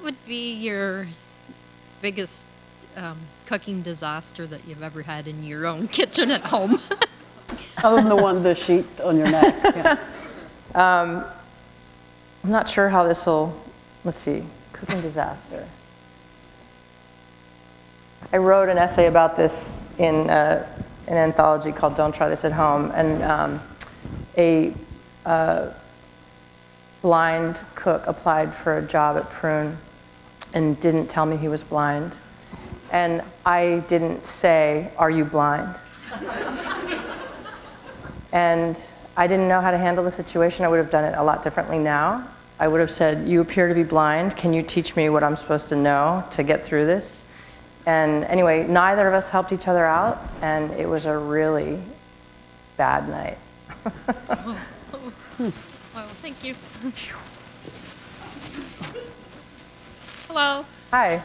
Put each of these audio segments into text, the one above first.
What would be your biggest cooking disaster that you've ever had in your own kitchen at home? Other than the sheet on your neck. Yeah. I'm not sure how this will, let's see, cooking disaster. I wrote an essay about this in an anthology called Don't Try This at Home, and a blind cook applied for a job at Prune and didn't tell me he was blind. And I didn't say, "Are you blind?" And I didn't know how to handle the situation. I would have done it a lot differently now. I would have said, "You appear to be blind. Can you teach me what I'm supposed to know to get through this?" And anyway, neither of us helped each other out, and it was a really bad night. Well, thank you. Hello. Hi.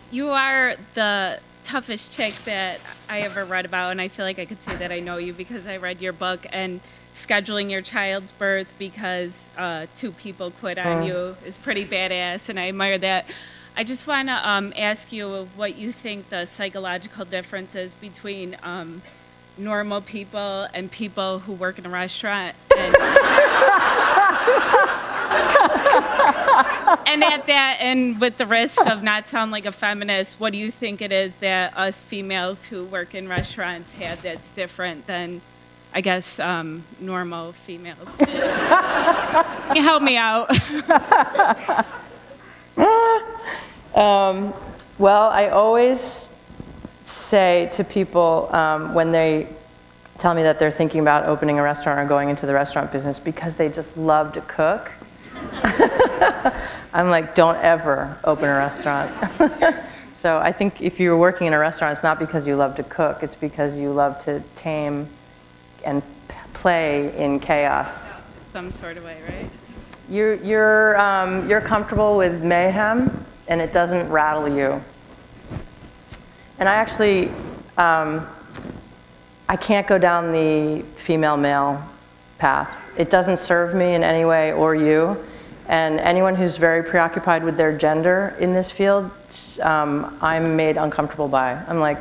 You are the toughest chick that I ever read about, and I feel like I could say that I know you because I read your book, and scheduling your child's birth because 2 people quit on you is pretty badass, and I admire that. I just want to ask you what you think the psychological difference is between normal people and people who work in a restaurant. And at that, and with the risk of not sound like a feminist, what do you think it is that us females who work in restaurants have that's different than, I guess, normal females? Can you help me out? Well, I always say to people when they tell me that they're thinking about opening a restaurant or going into the restaurant business because they just love to cook, I'm like, don't ever open a restaurant. So I think if you're working in a restaurant, it's not because you love to cook, it's because you love to tame and play in chaos. Some sort of way, right? You're comfortable with mayhem, and it doesn't rattle you. And I actually, I can't go down the female-male path. It doesn't serve me in any way, or you. And anyone who's very preoccupied with their gender in this field, I'm made uncomfortable by. I'm like,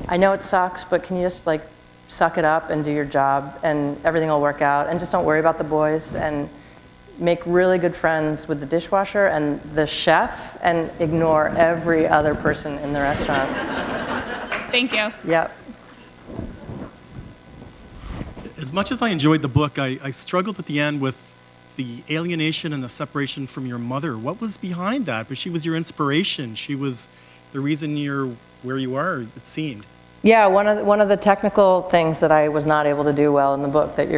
I know it sucks, but can you just like suck it up and do your job, and everything will work out, and just don't worry about the boys, and make really good friends with the dishwasher and the chef, and ignore every other person in the restaurant. Thank you. Yep. As much as I enjoyed the book, I struggled at the end with the alienation and the separation from your mother. What was behind that? But she was your inspiration. She was the reason you're where you are, it seemed. Yeah, one of the technical things that I was not able to do well in the book that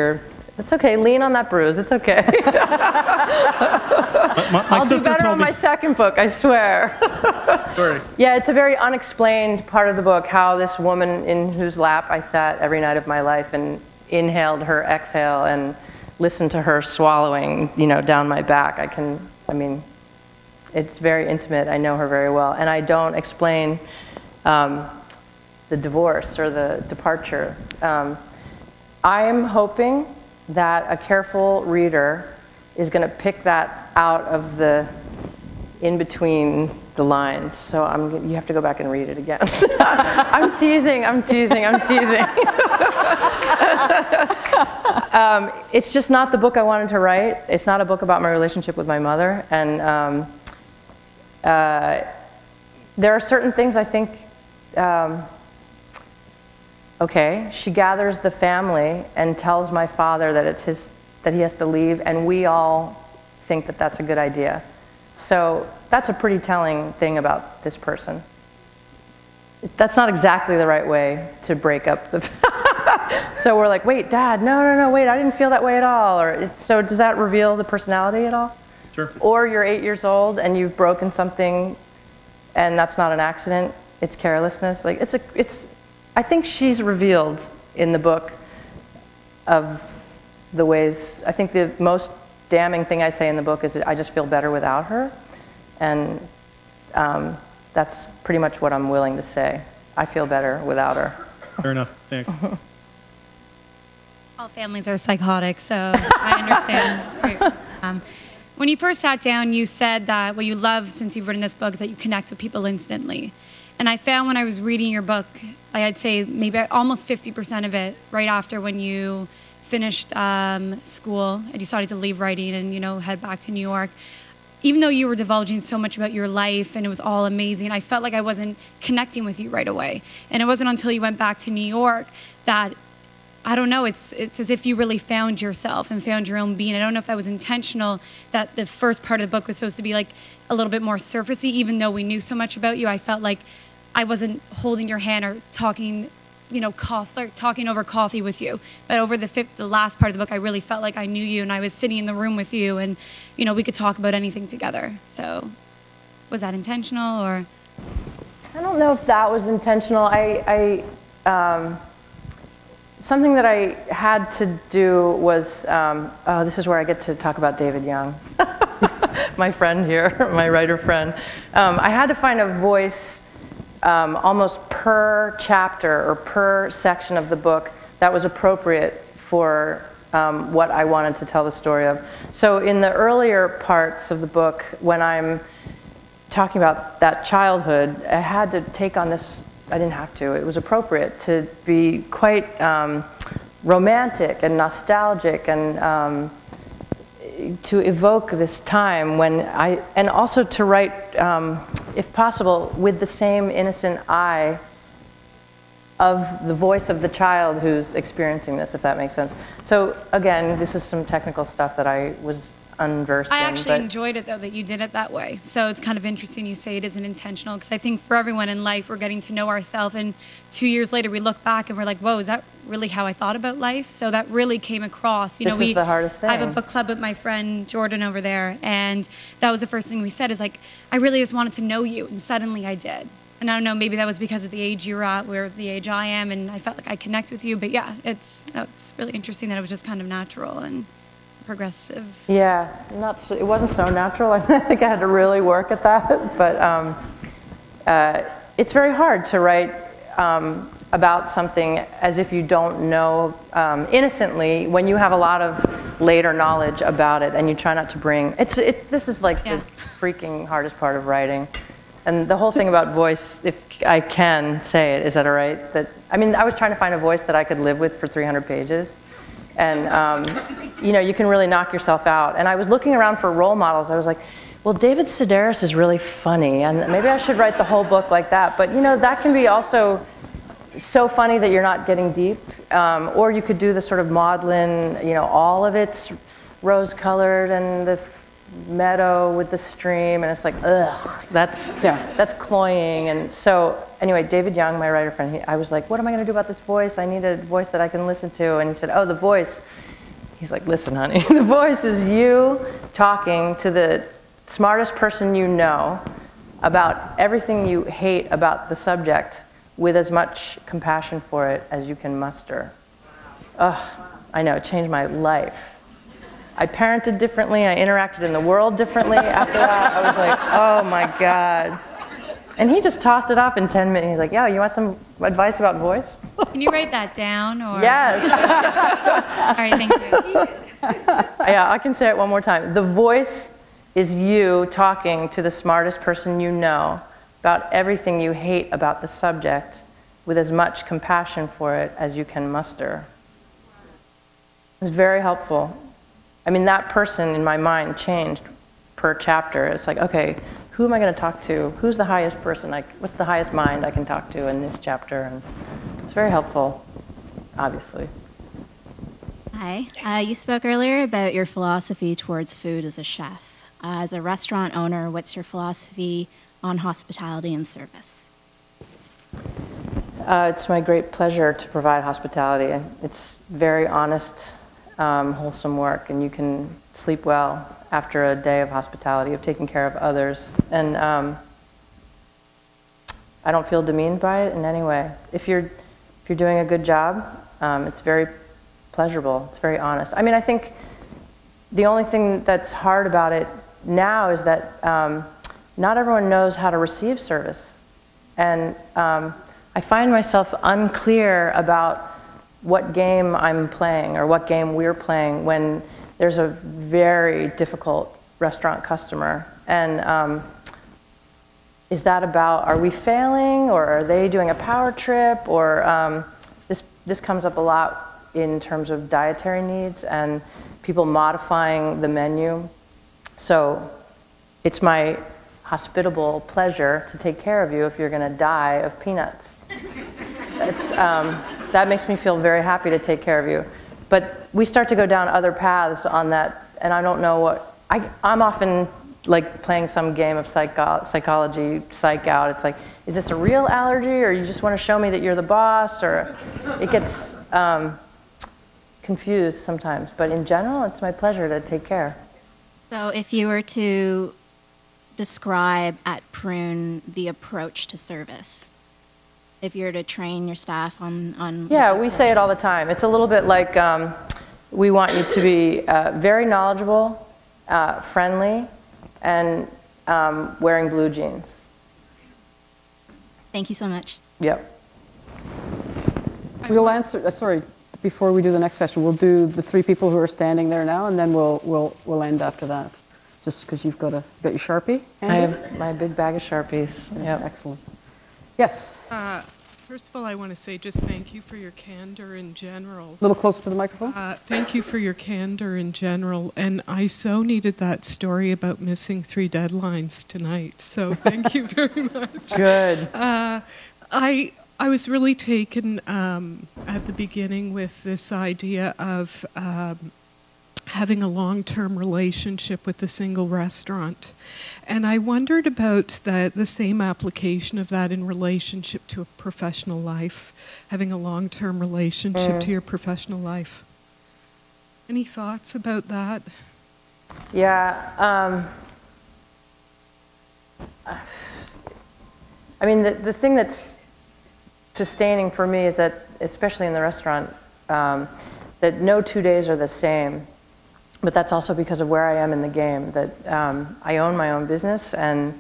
it's okay, lean on that bruise, it's okay. I'll do better on my second book, I swear. Sorry. Yeah, it's a very unexplained part of the book, how this woman in whose lap I sat every night of my life and inhaled her exhale and listened to her swallowing, down my back. I mean, it's very intimate. I know her very well. And I don't explain the divorce or the departure. I'm hoping that a careful reader is going to pick that out of the in-between the lines. So you have to go back and read it again. I'm teasing. It's just not the book I wanted to write. It's not a book about my relationship with my mother. And there are certain things I think, okay, she gathers the family and tells my father that that he has to leave, and we all think that that's a good idea. So that's a pretty telling thing about this person. That's not exactly the right way to break up the so we're like, wait, Dad, no, wait, I didn't feel that way at all. So does that reveal the personality at all? Sure. Or you're 8 years old and you've broken something and that's not an accident, it's carelessness. Like I think she's revealed in the book of the ways, I think the most damning thing I say in the book is that I just feel better without her. And that's pretty much what I'm willing to say. I feel better without her. Fair enough, thanks. All families are psychotic, so I understand. when you first sat down, you said that what you love since you've written this book is that you connect with people instantly. And I found when I was reading your book, I'd say maybe almost 50% of it right after when you finished school and you decided to leave writing and, you know, head back to New York. Even though you were divulging so much about your life and it was all amazing, I felt like I wasn't connecting with you right away. And it wasn't until you went back to New York that, I don't know, it's as if you really found yourself and found your own being. I don't know if that was intentional, that the first part of the book was supposed to be like a little bit more surfacey, even though we knew so much about you. I felt like I wasn't holding your hand or talking, you know, talking over coffee with you. But over the last part of the book, I really felt like I knew you and I was sitting in the room with you and, you know, we could talk about anything together. So was that intentional or? I don't know if that was intentional. Something that I had to do was, oh, this is where I get to talk about David Young, my friend here, my writer friend. I had to find a voice almost per chapter or per section of the book that was appropriate for what I wanted to tell the story of. So in the earlier parts of the book, when I'm talking about that childhood, I had to take on this. I didn't have to. It was appropriate to be quite romantic and nostalgic and to evoke this time when and also to write, if possible, with the same innocent eye of the voice of the child who's experiencing this, if that makes sense. So again, this is some technical stuff that I was unversed in. I actually enjoyed it, though, that you did it that way. So it's kind of interesting you say it isn't intentional, because I think for everyone in life, we're getting to know ourselves, and 2 years later, we look back and we're like, whoa, is that really how I thought about life? So that really came across. You know, this is the hardest thing. I have a book club with my friend Jordan over there, and that was the first thing we said is like, I really just wanted to know you, and suddenly I did. And I don't know, maybe that was because of the age you're at, or the age I am, and I felt like I connect with you. But yeah, it's really interesting that it was just kind of natural and progressive. Yeah, it wasn't so natural. I think I had to really work at that. But it's very hard to write about something as if you don't know innocently when you have a lot of later knowledge about it, and you try not to bring. This is like the freaking hardest part of writing. And the whole thing about voice, if I can say it, is that all right? I mean, I was trying to find a voice that I could live with for 300 pages. And, you know, you can really knock yourself out. And I was looking around for role models. I was like, well, David Sedaris is really funny, and maybe I should write the whole book like that. But, you know, that can be also so funny that you're not getting deep. Or you could do the sort of maudlin, you know, all of it's rose-colored and the meadow with the stream, and it's like, ugh, that's cloying. And so anyway, David Young, my writer friend, I was like, what am I going to do about this voice? I need a voice that I can listen to. And he said, oh, the voice. He's like, listen, honey, the voice is you talking to the smartest person you know about everything you hate about the subject with as much compassion for it as you can muster. Ugh, I know, it changed my life. I parented differently, I interacted in the world differently after that. I was like, oh my God. And he just tossed it off in 10 minutes. He's like, yo, you want some advice about voice? Can you write that down? Or? Yes. All right, thank you. Yeah, I can say it one more time. The voice is you talking to the smartest person you know about everything you hate about the subject with as much compassion for it as you can muster. It was very helpful. I mean, that person in my mind changed per chapter. It's like, okay, who am I going to talk to? Who's the highest person? Like, what's the highest mind I can talk to in this chapter? And it's very helpful, obviously. Hi. You spoke earlier about your philosophy towards food as a chef. As a restaurant owner, what's your philosophy on hospitality and service? It's my great pleasure to provide hospitality. It's very honest, wholesome work, and you can sleep well after a day of hospitality, of taking care of others. And I don't feel demeaned by it in any way. If you're doing a good job, it's very pleasurable. It's very honest. I mean, I think the only thing that's hard about it now is that not everyone knows how to receive service. And I find myself unclear about what game I'm playing or what game we're playing when there's a very difficult restaurant customer. And is that about, are we failing, or are they doing a power trip, or this comes up a lot in terms of dietary needs and people modifying the menu. So it's my hospitable pleasure to take care of you if you're going to die of peanuts. That makes me feel very happy to take care of you. But we start to go down other paths on that, and I don't know what, I'm often like playing some game of psychology, psych out. It's like, is this a real allergy, or you just want to show me that you're the boss? Or it gets confused sometimes. But in general, it's my pleasure to take care. So if you were to describe at Prune the approach to service, if you were to train your staff on yeah, we say it all the time. It's a little bit like we want you to be very knowledgeable, friendly, and wearing blue jeans. Thank you so much. Yep. We'll answer, sorry, before we do the next question, we'll do the 3 people who are standing there now, and then we'll end after that. Just because you've got your Sharpie, Andy? I have my big bag of Sharpies. Yep. Excellent. Yes. First of all, I want to say just thank you for your candor in general. A little closer to the microphone. Thank you for your candor in general. And I so needed that story about missing 3 deadlines tonight. So thank you very much. Good. I was really taken at the beginning with this idea of having a long-term relationship with a single restaurant. And I wondered about the same application of that in relationship to a professional life, having a long-term relationship to your professional life. Any thoughts about that? Yeah. I mean, the thing that's sustaining for me is that, especially in the restaurant, that no 2 days are the same. But that's also because of where I am in the game, that I own my own business, and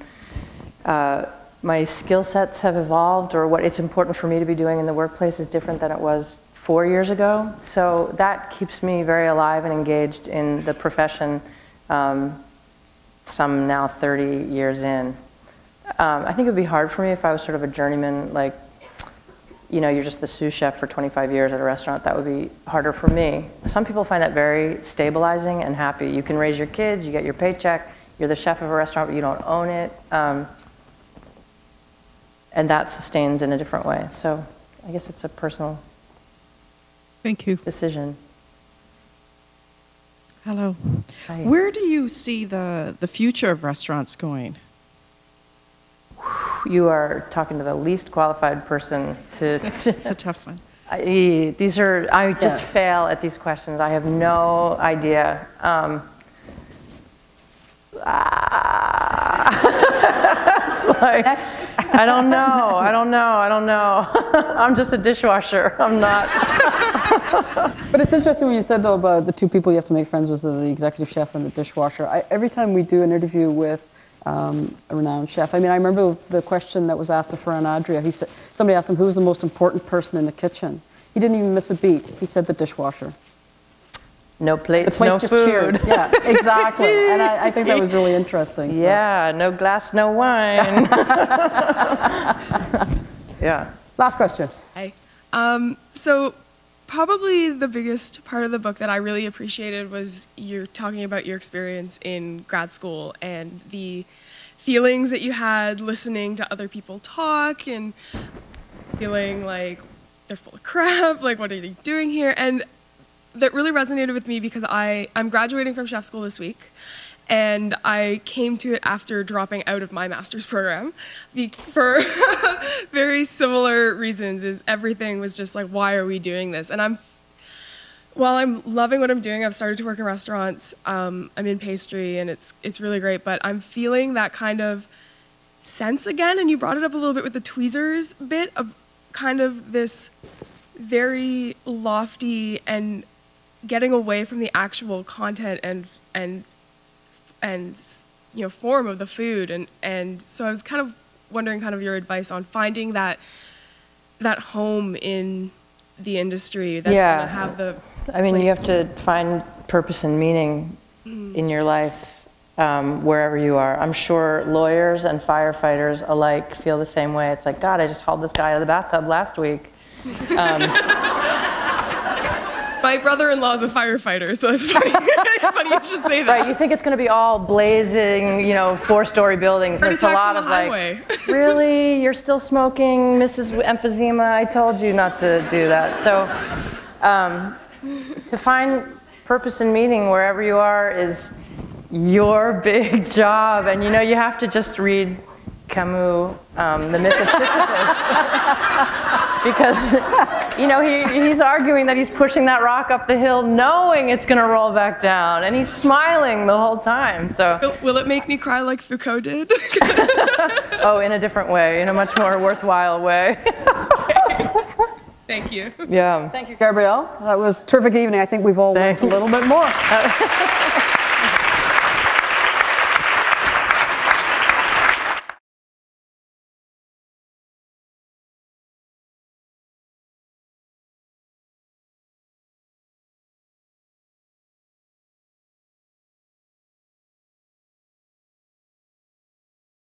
my skill sets have evolved, or what it's important for me to be doing in the workplace is different than it was 4 years ago. So that keeps me very alive and engaged in the profession, some now 30 years in. I think it would be hard for me if I was sort of a journeyman, like, you know, you're just the sous chef for 25 years at a restaurant. That would be harder for me. Some people find that very stabilizing and happy. You can raise your kids, you get your paycheck, you're the chef of a restaurant, but you don't own it. And that sustains in a different way. So I guess it's a personal decision. Hello. Hi. Where do you see the future of restaurants going? You are talking to the least qualified person to... It's a tough one. I just fail at these questions. I have no idea. It's like, next. I don't know. I'm just a dishwasher. I'm not. But it's interesting when you said, though, about the 2 people you have to make friends with, the executive chef and the dishwasher. Every time we do an interview with a renowned chef. I mean, I remember the question that was asked of Ferran Adria. Somebody asked him who was the most important person in the kitchen. He didn't even miss a beat. He said the dishwasher. No plates, the place no just food. Cheered. Yeah, exactly. And I think that was really interesting. So. Yeah, no glass, no wine. Yeah. Last question. Hi. So probably the biggest part of the book that I really appreciated was you're talking about your experience in grad school and the feelings that you had listening to other people talk and feeling like they're full of crap, like what are they doing here? And that really resonated with me because I'm graduating from chef school this week, and I came to it after dropping out of my master's program for very similar reasons. Is everything was just like, why are we doing this? And while I'm loving what I'm doing, I've started to work in restaurants. I'm in pastry, and it's really great. But I'm feeling that kind of sense again. And you brought it up a little bit with the tweezers bit of kind of this very lofty and getting away from the actual content and form of the food, and so I was kind of wondering kind of your advice on finding that home in the industry that's going to have the... I mean, you have to find purpose and meaning in your life, wherever you are. I'm sure lawyers and firefighters alike feel the same way. It's like, God, I just hauled this guy out of the bathtub last week. My brother-in-law is a firefighter, so it's funny. It's funny you should say that. Right, you think it's going to be all blazing, you know, 4-story buildings. It's a lot of like, really? You're still smoking, Mrs. Emphysema? I told you not to do that. So to find purpose and meaning wherever you are is your big job. And you know, you have to just read Camus, The Myth of Sisyphus. Because, you know, he's arguing that he's pushing that rock up the hill knowing it's going to roll back down. And he's smiling the whole time. So will it make me cry like Foucault did? Oh, in a different way, in a much more worthwhile way. Thank you. Yeah. Thank you, Gabrielle. That was a terrific evening. I think we've all learned a little bit more.